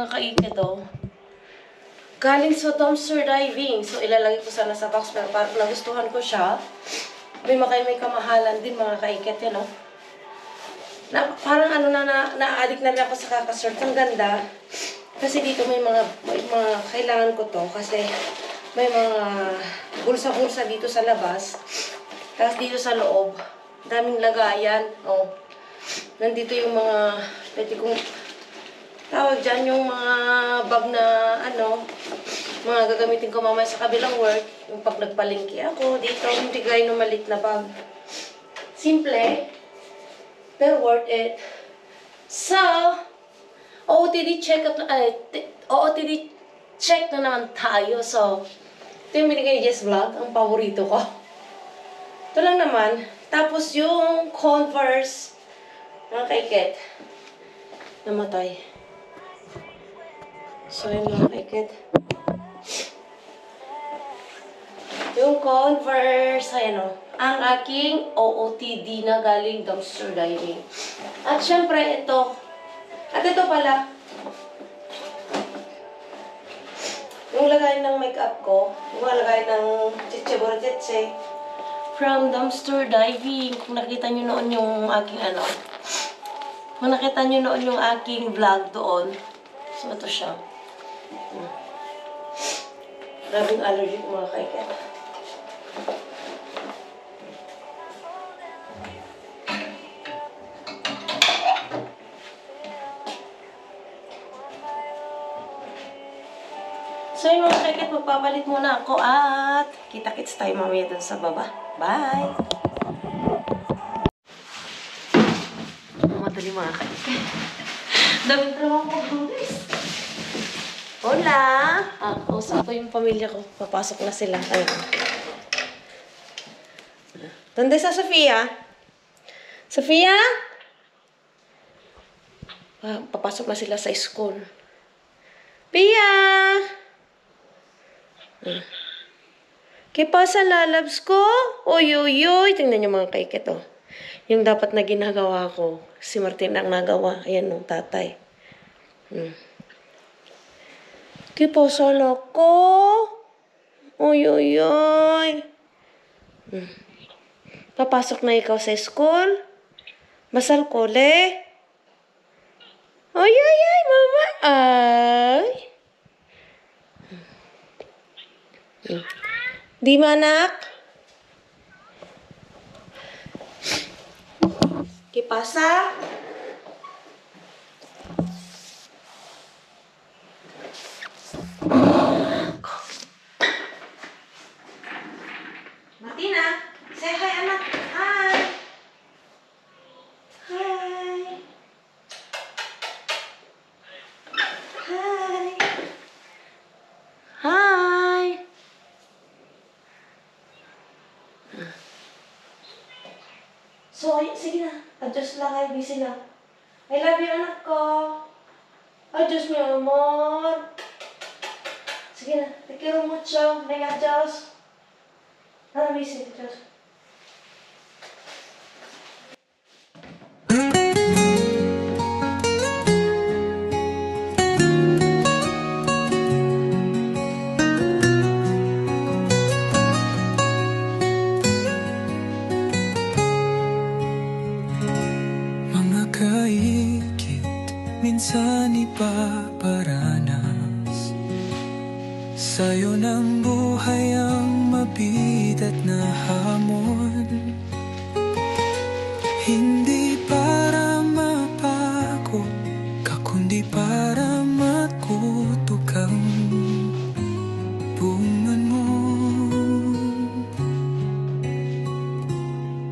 mga kaikit, oh. Galing sa dumpster diving. So, ilalagay ko sana sa box. Pero parang nagustuhan ko siya. May kamahalan din, mga kaikit, yan, oh. Parang na-addict na rin ako sa kakasort. Ang ganda. Kasi dito may mga kailangan ko to. Kasi may mga bulsa-bulsa dito sa labas. Tapos dito sa loob. Daming lagayan. Oh. Nandito yung mga pwede kong tawag dyan, yung mga bag na mga gagamitin ko mamaya sa kabilang work. Yung pag nagpalingki ako dito, hindi gaya ng maliit na bag. Simple. Pero worth it. So, OOTD check na naman tayo. So, ito yung binigay ni Jess Vlog, ang paborito ko. Ito lang naman. Tapos yung Converse, mga kaikit, namatay. So, yung mga kaikit. Yung Converse, ayan o. Ang aking OOTD na galing dumpster diving. At syempre, ito. At ito pala. Yung lagay ng makeup ko. Yung lagay ng chiche borotetse. From dumpster diving. Kung nakita nyo noon yung aking Kung nakita nyo noon yung aking vlog doon. So, ito siya. Grabing allergic mga kaiket. So yung mga kaiket, magpapalit muna ako at kita-kits tayo mamaya dun sa baba. Bye! Madali mga kaiket. Daming trabaho ko, Brudes. Hola! Kausap ko yung pamilya ko. Papasok na sila. Ayun. Tanda sa Sofia? Sofia? Papasok na sila sa school. Pia! ¿Qué pasa, lalabs ko? Oy, oy, oy. Tingnan niyo mga kaiket, oh. Yung dapat na ginagawa ko. Si Martin ang nagawa. Ayan, oh, tatay. ¿Qué pasa, loko? Oy, oy, oy. Papasok na ikaw sa school? Basal kole? Oy, oy, oy, mama. Ay. Di ba, anak? ¿Qué pasa? Martina, say hi, anak. Hi. Hi. Hi. Hi. So, sige na. Adjust lang kayo. Busy lang. I love you, anak ko. Adjust mi amor. Sige na. Te quiero mucho. Venga, adjust. Busy. Adjust. Minsan ipaparanas sa'yo ng buhay ang mabigat na hamon. Hindi para mapako ka, kundi para matuto kang bungan mo.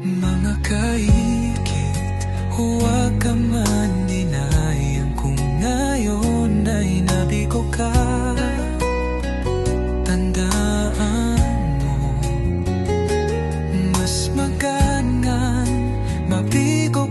Mga kaikit, huwag ka man dinayang kung ngayon ay nabigo ka. Tandaan mo, mas maganang mabigo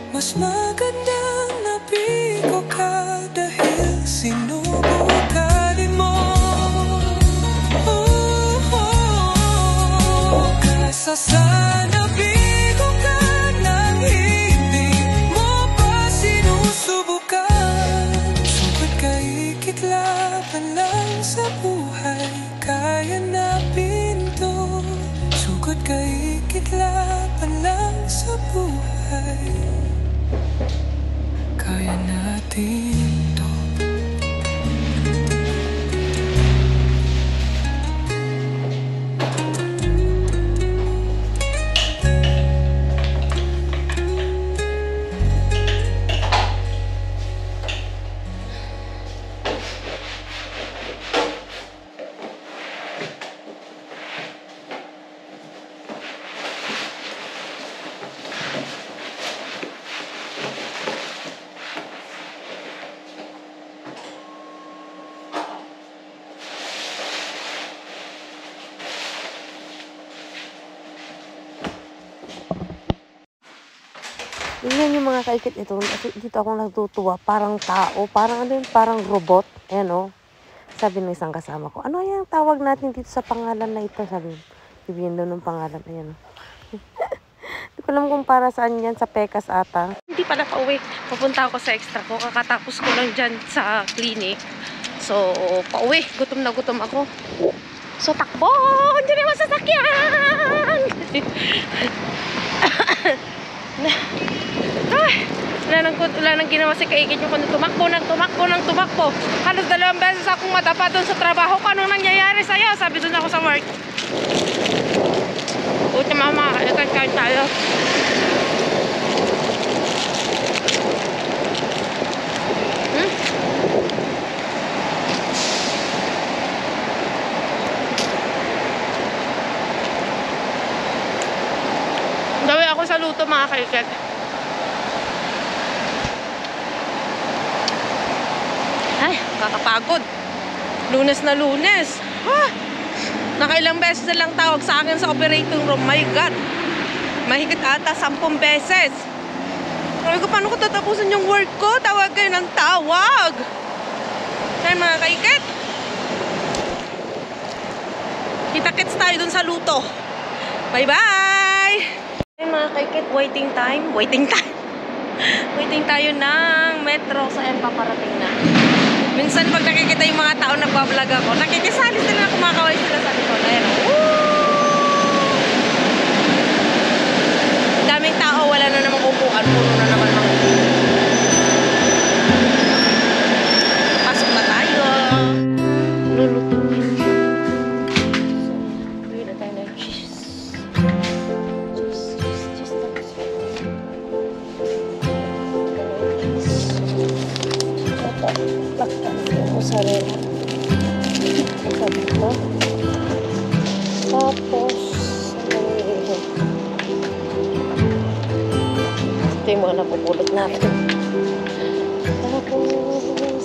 Mas magandang nabigo ka dahil sinubukan mo. Kaysa sana bigo ka nang hindi mo pa sinusubukan. Sugod kay kitlaban lang sa buhay, kaya na pinto. Sugod kay kitlaban lang sa buhay, kaya natin to. Yun yung mga kaikit ito. Dito ako natutuwa. Parang tao. Parang ano yun? Parang robot. Ayan o. Sabi ng isang kasama ko, ano yung tawag natin dito sa pangalan na ito? Sabi, bibigyan daw ng pangalan. Ayan o. Hindi ko alam kung para saan yan. Sa Pekas ata. Hindi pala pauwi. Papunta ako sa extra ko. Kakatapos ko lang dyan sa clinic. So, pauwi. Gutom na gutom ako. So, takbo! Hindi naman sasakyan! Wala nang ginawa si Kaikit yung kundi tumakbo. Halos 2 beses akong madapa doon sa trabaho ko. Anong nangyayari sa'yo? Sabi doon ako sa work. Buti mama, kain tayo. Gawi ako sa luto mga Kaikit. Ay, kakapagod. Lunes na Lunes. Nakailang beses na lang tawag sa akin sa operating room. My God. Mahigit ata 10 beses. Sabi ko, paano ko tatapusin yung work ko? Tawag kayo ng tawag. Kaya mga Kaikit, kita-kits tayo dun sa luto. Bye-bye! Ay mga Kaikit, waiting tayo ng metro sa paparating na. Minsan pag nakikita yung mga tao nagbablog ako, nakikisali sila na kumakaway sila sa likod. Ayan o. Daming tao, wala na namang upuan. Puno na naman mga pasok na tayo. Lulutuin. So, bili na tayo ng cheese. Cheese tapos. Laktan yung mozzarella. Ito dito. Tapos, ito yung mga napupulot natin. Tapos,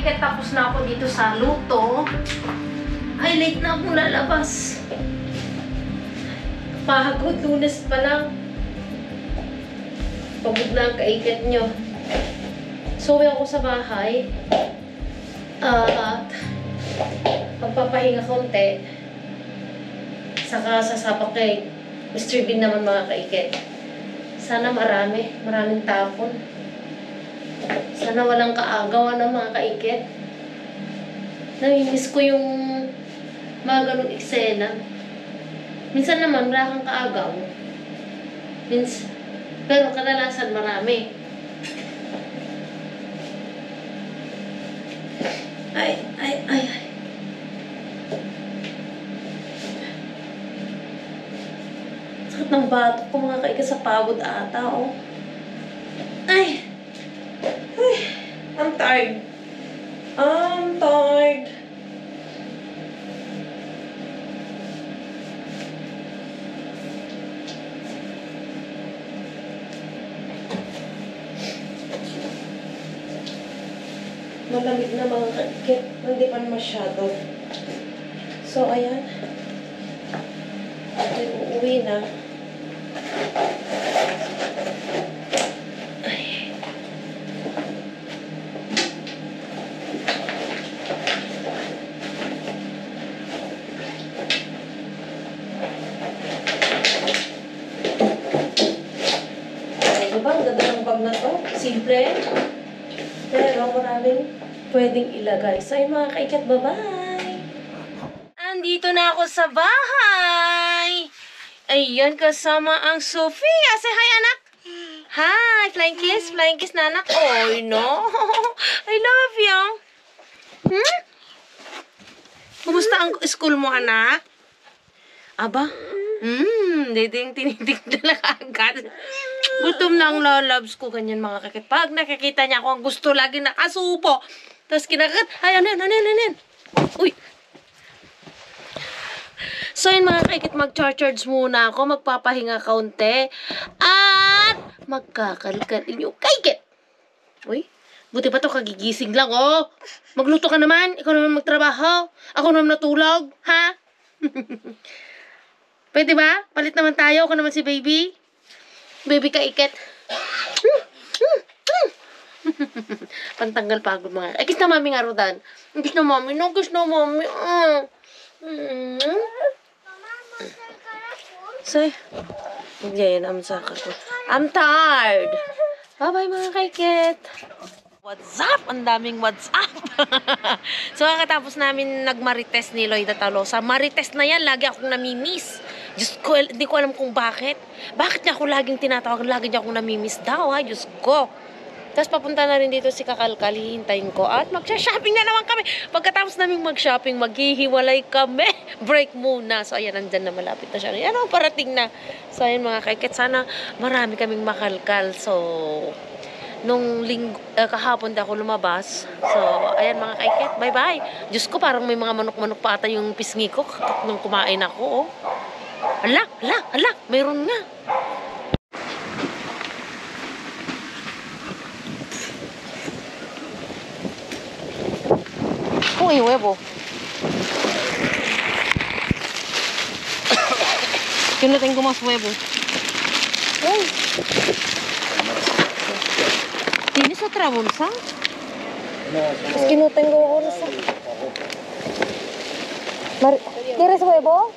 kaikit, tapos na ako dito sa luto. Ay, late na akong lalabas. Pagod, Lunes pa lang. Pagod na ang kaikit nyo. So, uwi ako sa bahay. At magpapahinga konti. Saka sasapak kay Mr. Bean naman mga kaikit. Sana maraming tapon. Sana walang kaagawan ng mga kaikit. Namimiss ko yung mga ganun eksena. Minsan naman wala kang kaagaw. Pero kadalasan marami. Ay. Sakit ng batok ko mga kaikit sa pagod ata, oh. Ay, I'm tired. Malamig na mga kaikit. Hindi pa masyado. So, ayan. At uuwi na. Ay. Ano ba? Ang ganda ng bag na to. Simple. Pero maraming pwedeng ilagay. So, yung mga kaikat, bye-bye! Andito na ako sa bahay! Ayan, kasama ang Sofia. Say hi, anak! Hi! Flying kiss? Flying kiss na, anak? Oh, no! I love you! Kumusta ang school mo, anak? Aba? Tinitignan lang agad. Gutom na ang lalabs ko. Ganyan mga kakit. Pag nakikita niya ako, ang gusto lagi nakasupo. Tapos kinakat. Ay, ano yan? Uy. So yun mga kakit, mag-charge muna ako. Magpapahinga kaunti. At magkakalkalin yung kakit. Uy. Buti pa to, kagigising lang, oh. Magluto ka naman. Ikaw naman magtrabaho. Ako naman natulog. Ha? Pwede ba? Palit naman tayo. Ako naman si baby. Baby kaikit. Pantanggal pagod mga. Ay, kiss na mami nga, Rodan. Kiss na mami. No, kiss na mami. Say. Yan, I'm tired. Bye-bye mga kaikit. What's up? Ang daming what's up. So, kakatapos namin nagmarites ni Lloyda Talosa. Marites na yan. Lagi akong namimiss. Diyos ko, hindi ko alam kung bakit. Bakit niya ako laging tinatawag? Lagi niya akong namimiss daw, ha? Diyos ko. Tapos papunta na rin dito si Kakalkal. Hihintayin ko. At magsha-shopping na naman kami. Pagkatapos namin mag-shopping, maghihiwalay kami. Break muna. So, ayan, nandyan na malapit na siya. Ayan, parating na. So, ayan mga kaikit. Sana marami kaming makalkal. So, nung kahapon ako lumabas. So, ayan mga kaikit. Bye-bye. Diyos ko, parang may mga manok-manok pa ata yung pisngi ko nung kumain ako, oh. Ala, mayroon nga. Uy, huevo. Yo no tengo más huevo. Uy. ¿Tienes otra bolsa? Es que no tengo bolsa. ¿Quieres huevo?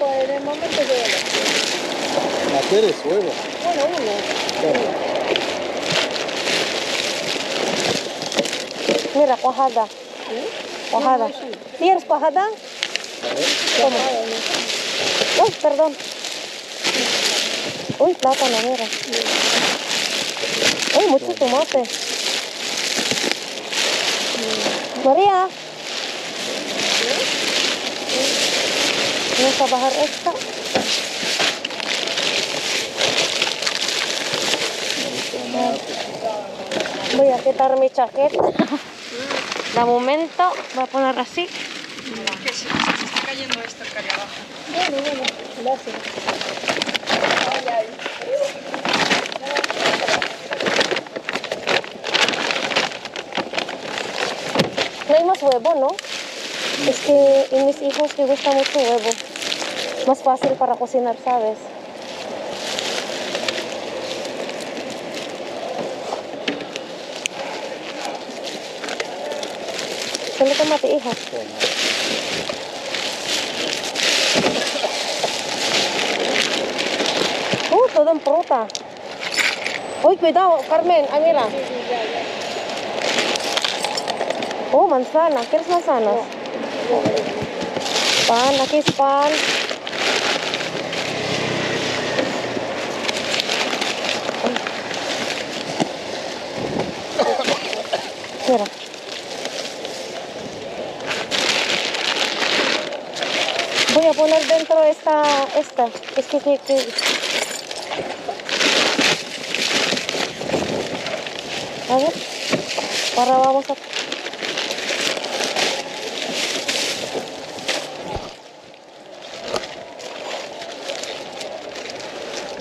Por el momento yo no. ¿Quieres huevo? Bueno, uno. Claro. Mira, cuajada. Cuajada. ¿Quieres cuajada? Toma. Uy, perdón. Uy, plátano, mira. Uy, mucho tomate. María. ¿Vamos a bajar esta? Voy a quitar mi chaqueta. De momento, voy a poner así. Que se está cayendo esto que hay abajo. Bueno, gracias. No hay más huevo, ¿no? Es que en mis hijos les gusta mucho huevo. Más fácil para cocinar, ¿sabes? Solo tomate, hija. Todo en fruta. Uy, cuidado, Carmen. Ay, mira. Oh, manzana. ¿Quieres manzanas? Pan, aquí es pan. Mira. Voy a poner dentro esta. Es que. A ver. Ahora vamos a.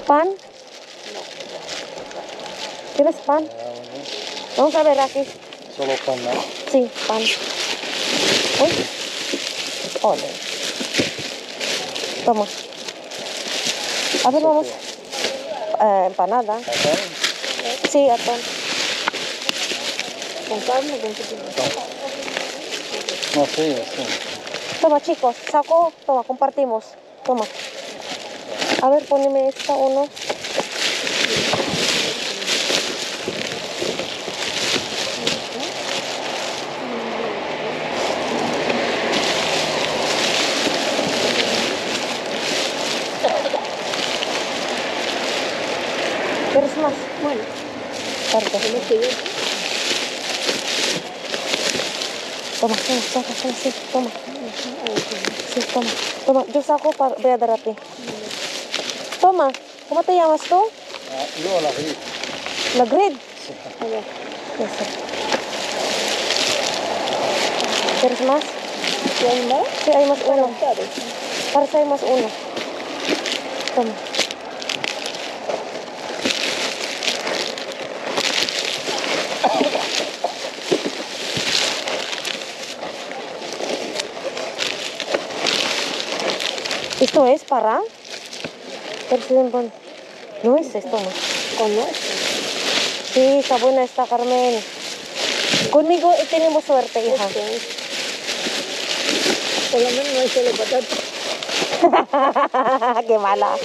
¿Pan? ¿Quieres pan? Vamos a ver aquí. Solo pan, ¿no? Sí, pan. Uy. Ole. Toma. A ver, vamos. Empanada. ¿Acá? Sí, atún. ¿Con carne o con qué? No sé, sí. Toma, chicos. Saco. Toma, compartimos. Toma. A ver, poneme esta uno. ¿Quieres más? Bueno. Perfecto. Toma, sí, toma. Sí, toma. Toma, yo saco para voy a dar a ti. Toma, ¿cómo te llamas tú? Yo la vi. La Grid. Sí. Eso. ¿Quieres más? ¿Hay más? Sí, hay más uno. Parece hay más uno. Toma. ¿Esto es para? No es esto, ¿no? ¿Con nuez? Sí, está buena esta, Carmen. Conmigo tenemos suerte, hija. Por lo menos no hay solo patatas. Qué mala.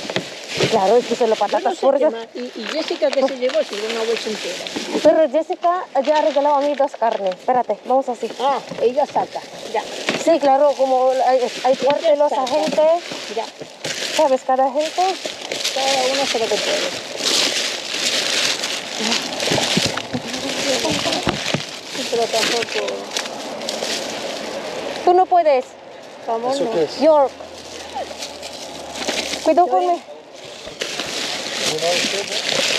Claro, es que solo patatas por eso. Y Jessica que se llevó, se llevó una bolsa entera. Pero Jessica ya ha regalado a mí 2 carnes. Espérate, vamos así. Ah, ella saca, ya. Sí, claro, como hay cuartelos a gente. Ya, ¿Sabes? Cada gente. cada uno se lo que puede. Pero tampoco. Tú no puedes. Vamos, ¿Eso no. qué es? York. Cuidado conmigo.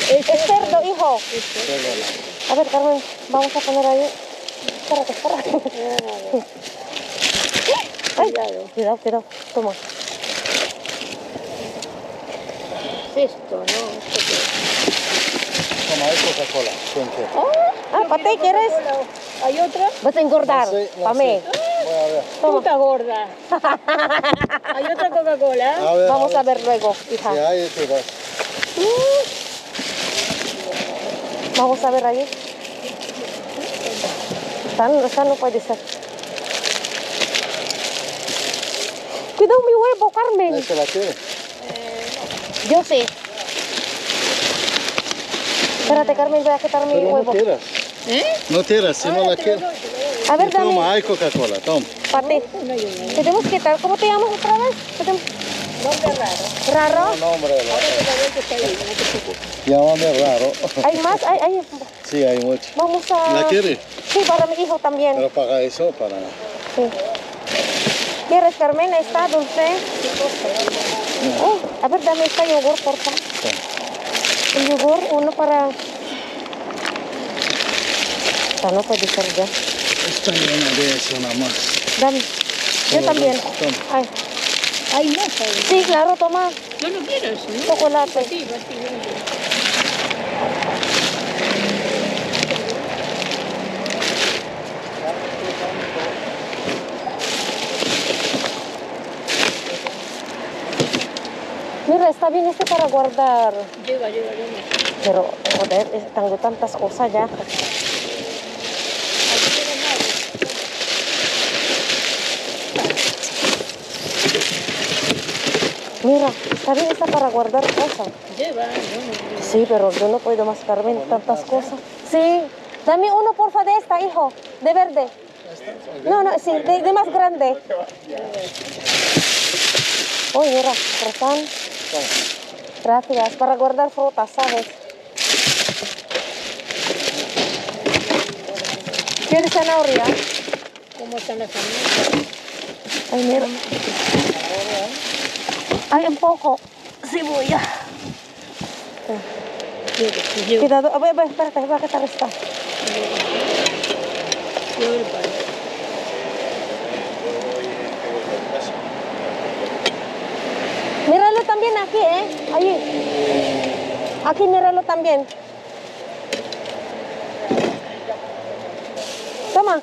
Es cerdo, hijo. A ver, Carmen, vamos a poner ahí. Espérate. Ay, cuidado. Toma. Esto, ¿no? Toma, hay Coca-Cola. Cuente. Ah, ¿pate quieres? ¿Hay otra? Vas a engordar. No sé. Pa' mí. Voy a ver. Toma. Puta gorda. ¿Hay otra Coca-Cola? A ver, Vamos a ver luego, hija. Si hay, te das. Vamos a ver ahí. Esta no puede ser. Cuidado mi huevo, Carmen. ¿Ahí se la quiere? Yo sí. Espérate, Carmen, voy a quitar mi Pero no huevo. tiras. No tiras, si no la quieres. A ver, Toma, dame. hay Coca-Cola, toma. Para ti. Tenemos que quitar. ¿Cómo te llamas otra vez? Nombre raro. ¿Raro? No, hombre, Ahora te la vuelta está ahí, no te preocupes. llámame raro. ¿Hay más? Hay. Sí, hay mucho. Vamos a... ¿La quiere? Sí, para mi hijo también. Pero paga eso para... Sí. ¿Quieres, Carmen? Está dulce. Oh, a ver, dame esta yogur, por favor. El yogur, uno para... Esta no puede ser ya. Está llena de eso nada más. Dame. Yo Toma, también. toma. Ay. Hay más ahí. Sí, claro, toma. Yo no quiero eso, ¿no? Chocolate. Sí, yo no quiero. Mira, está bien este para guardar. Lleva, lleva. Pero, joder, tengo tantas cosas ya. Mira, está bien esta para guardar cosas. Lleva, Sí, pero yo no puedo mascarme en tantas cosas. Sí, dame uno porfa de esta, hijo, de verde. No, sí, de más grande. Uy, mira, croissant. Gracias, para guardar frutas, ¿sabes? ¿Quieres zanahoria? ¿Cómo están las familias? Ay, mira. Ay, un poco. Cebolla. Lleva. Cuidado, espérate, voy a quitar esta. Lleva el pan. Míralo también aquí, ¿eh? Allí. Aquí míralo también. Toma.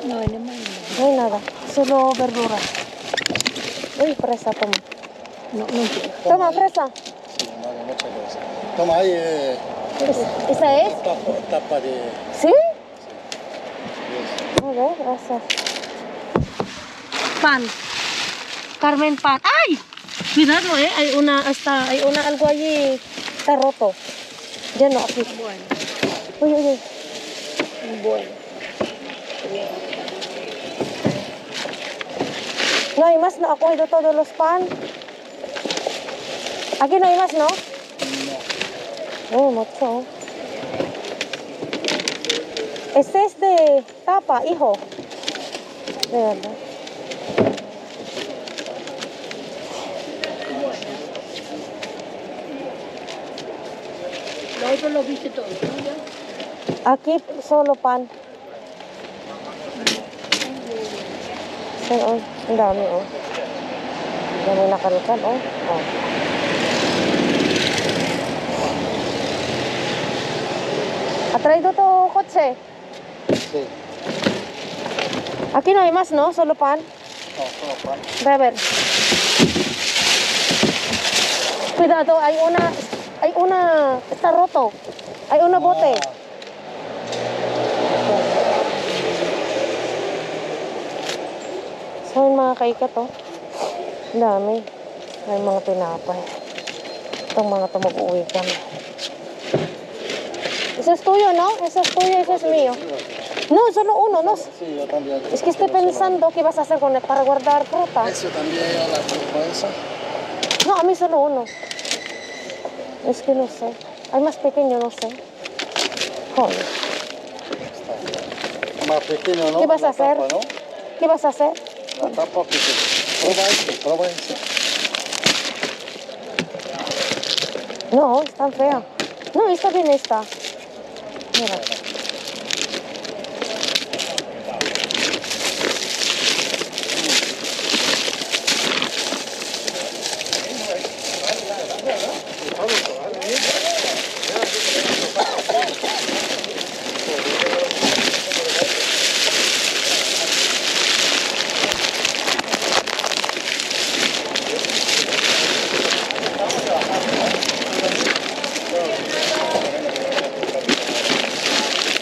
No hay nada. No hay nada, solo verdura. Uy, fresa, toma. No quiero. Toma, fresa. Sí, vale, muchas gracias. Toma ahí, ¿Esa es? tapa de... ¿Sí? A ver, gracias. Pan. Carmen, pan. ¡Ay! Cuidado, hay una algo allí, está roto. Lleno aquí. Bueno, Uy. bueno. No hay más, no. Ako ido todos los pan. Aquí no hay más, ¿no? No. Mucho. Este es de tapa, hijo. De verdad. Lo otro lo viste todo, ¿no? Ya. Aquí solo pan. Sí, ang dami, Dami nakalutan, ¿Ha traído tu coche? Sí. Aquí no hay más, ¿no? Solo pan. No, solo pan. Ve a ver. Cuidado, hay una, está roto. Hay una bote. So, yung mga kaikat, dami. May mga tinapay. Itong mga ito mag-uwi kami. Ese es tuyo, ¿no? Ese es tuyo, ese es mío. No, solo uno, no. Sí, yo también. Es que estoy pensando qué vas a hacer con él para guardar fruta. Eso también, la vergüenza. No, a mí solo uno. Es que no sé. Hay más pequeño, no sé. Joder. Más pequeño, ¿no? ¿Qué vas a La hacer? tapa, ¿no? ¿Qué vas a hacer? La tapa pequeña. Prueba ese. No, es tan fea. No, está bien esta. Mira.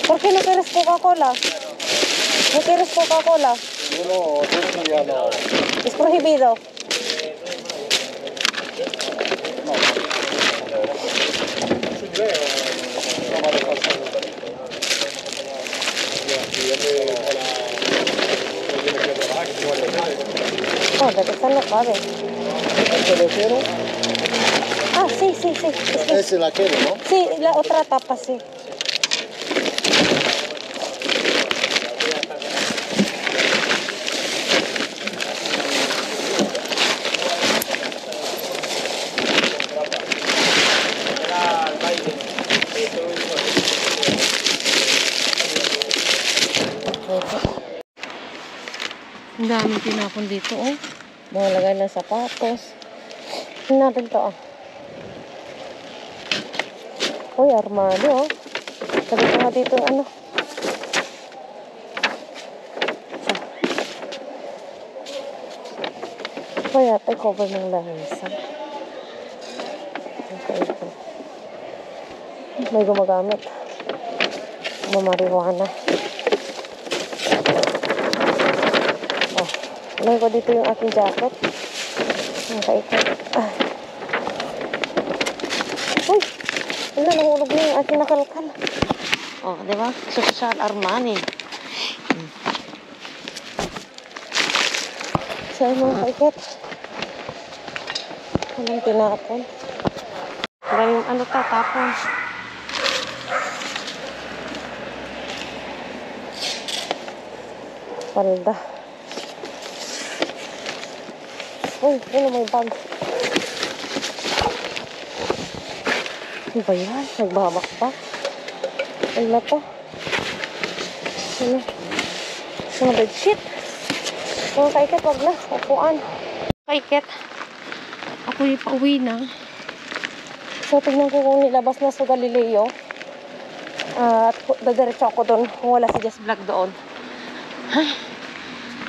¿Por qué no quieres Coca-Cola? ¿No quieres Coca-Cola? Uno, eso ya no. Es prohibido. Joder, esta no cabe. ¿Este lo quiero? Ah, sí. Es que- Ese la quiero, ¿no? sí, la otra tapa, sí. Ang daming tinapon dito, Mga lagay ng sapatos. Tingnan natin to, Uy, armadio, Sabi ko nga dito, ano. Kaya tayo cover ng lansa. Okay ito. May gumagamit. Mamariwana. Oh, lagay ko dito yung aking jacket. Okay ito. Ah. Uy! Wala, nahulog na yung aking nakalkal. Oh, di ba? Social Armani. Saan mga kaiket? Walang tinapon. Wala yung ano tatapon. Palda. Uy, yun may bag. Ano ba yan? Nagbabakbak. Ano na to? Ano? Mga bedsheet. Mga kaiket, wag na. Upuan. Kaiket. Ako'y pauwi na. So, tignan ko kung nilabas na sa Galileo. At dadiretso ako doon kung wala si Jess Vlog doon. Ay,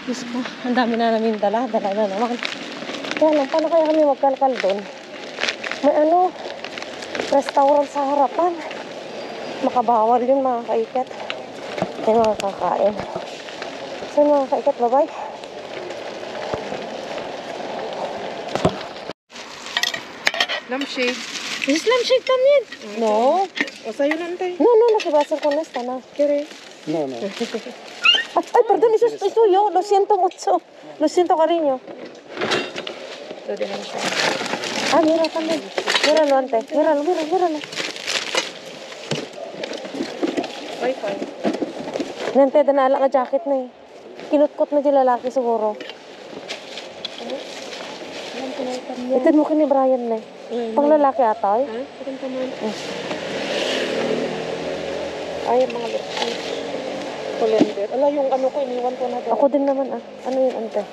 Diyos ko. Ang dami na namin dala. Dala na naman. Kaya lang, paano kaya kami magkalkal doon? May ano, restaurant sa harapan. Makabawal yun mga kaiket. May mga kakain. So mga kaiket, bye-bye. Lampshade. Is lampshade también? No. O sa'yo lang tayo. No, lo que va a hacer con esta, no. ¿Quieres? No, no. Ay, perdón, eso es tuyo. Lo siento mucho. Lo siento, cariño. Lo dejamos ahí. Ah, mira también. Míralo antes. Míralo. Wi-Fi. Nante, danala ka jacket na eh. Kinutkot na di lalaki siguro. Ito mo ni Brian na eh. Pang lalaki ata eh. Ha? Parang paman. Ay, mga lipstick. Colander. Ala, yung ano ko, iniwan ko na doon. Ako din naman ah. Ano yun, ante?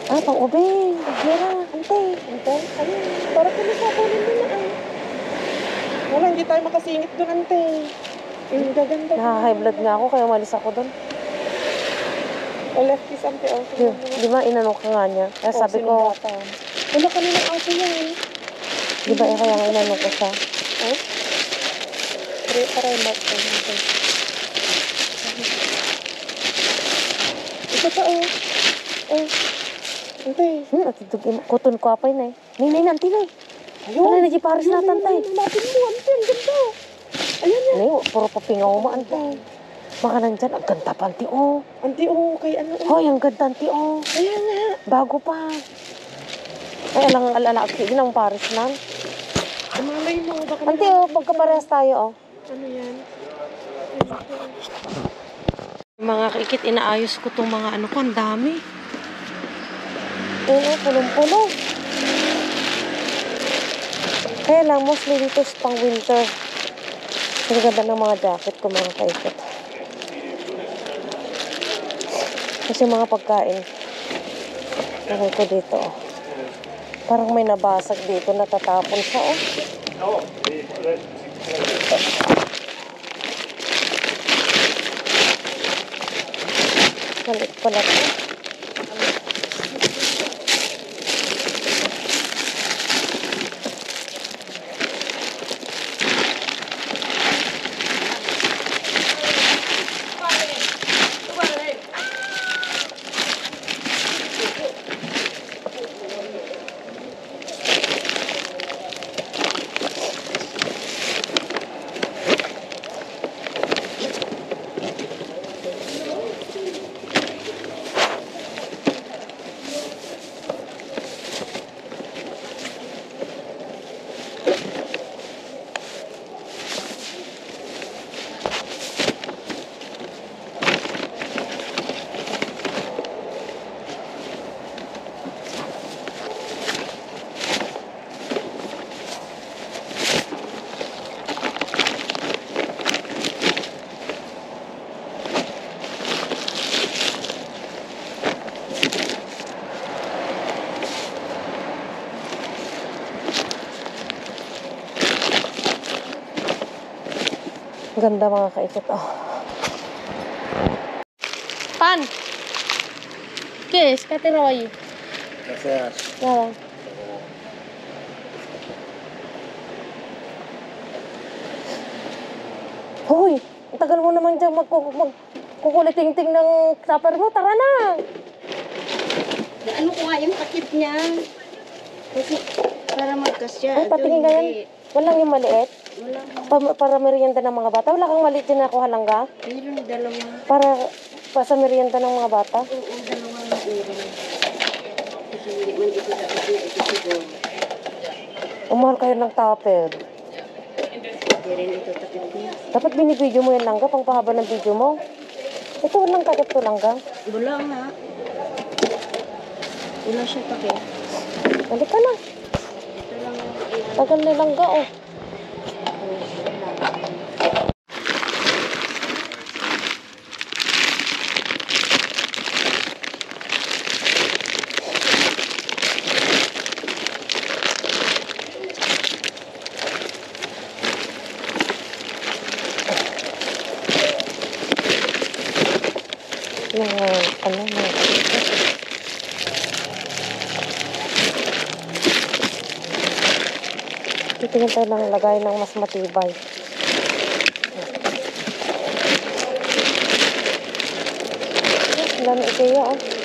Ah, pang ubing. Mira, ante. Ante? Ayun. Para pinasakunin mo na ay. Wala, hindi tayo makasingit doon, ante. Yung gaganda. Nakaka-high blood nga ako kaya umalis ako doon. O left kiss, ante. O, Di ba inanong ka nga niya? Kaya sabi ko, wala kanina aso yan. di ba kaya nga inanong ko siya? Oh? Para yung mark ko. Ito pa, oh. Oh. Ante. At ito, kuton ko apay na eh. Nay, nanti na eh. Wala na Paris natin tay. Natin mo, ante. Ang ganda. Ayan yan. Nay, puro papingaw mo, ante. Baka nandyan, ang ganda pa, ante, oh. Ante, oh, kay ano. Hoy, ang ganda, ante, oh. Ayan nga. Bago pa. Ay, alang alala, din ang Paris na. Umalay mo, baka Ante, oh, pagkaparehas tayo, oh. ano yan? Mga kaikit, inaayos ko itong mga ano ko, ang dami. Oo, pulong-pulo. Kaya lang, mostly dito is pang winter. Ang ganda ng mga jacket ko, mga kaikit. Kasi mga pagkain, lagay ko dito, oh. Parang may nabasag dito, natatapon siya, oh. Malit pala ito. Ganda mga kaikit, oh. Pan! Kes, Kati Roy. Gracias. Wow. Hoy, ang tagal mo naman dyan magkukuliting-ting ng tupper mo. Tara na. Ano ko nga yung takip niya? Kasi para magkasya. Ay, patingin ka yan. Walang yung maliit. Wala. Para merienda ng mga bata. Wala kang maliit din na kuha langga. Mayroon dalawa. Para sa merienda ng mga bata. Oo, dalawa na mayroon. Kasi hindi man ito dapat na ito siguro. Umahal kayo ng tupper. Hindi rin ito takip niya. Dapat binibidyo mo yan langga, pang pahaba ng video mo. Ito walang takip to langga. Wala nga. Wala siya takip. Balik ka na. Ito lang yung ilan. Tagal na langga oh. Titingin tayo ng lagay ng mas matibay. Ang dami ikaya oh.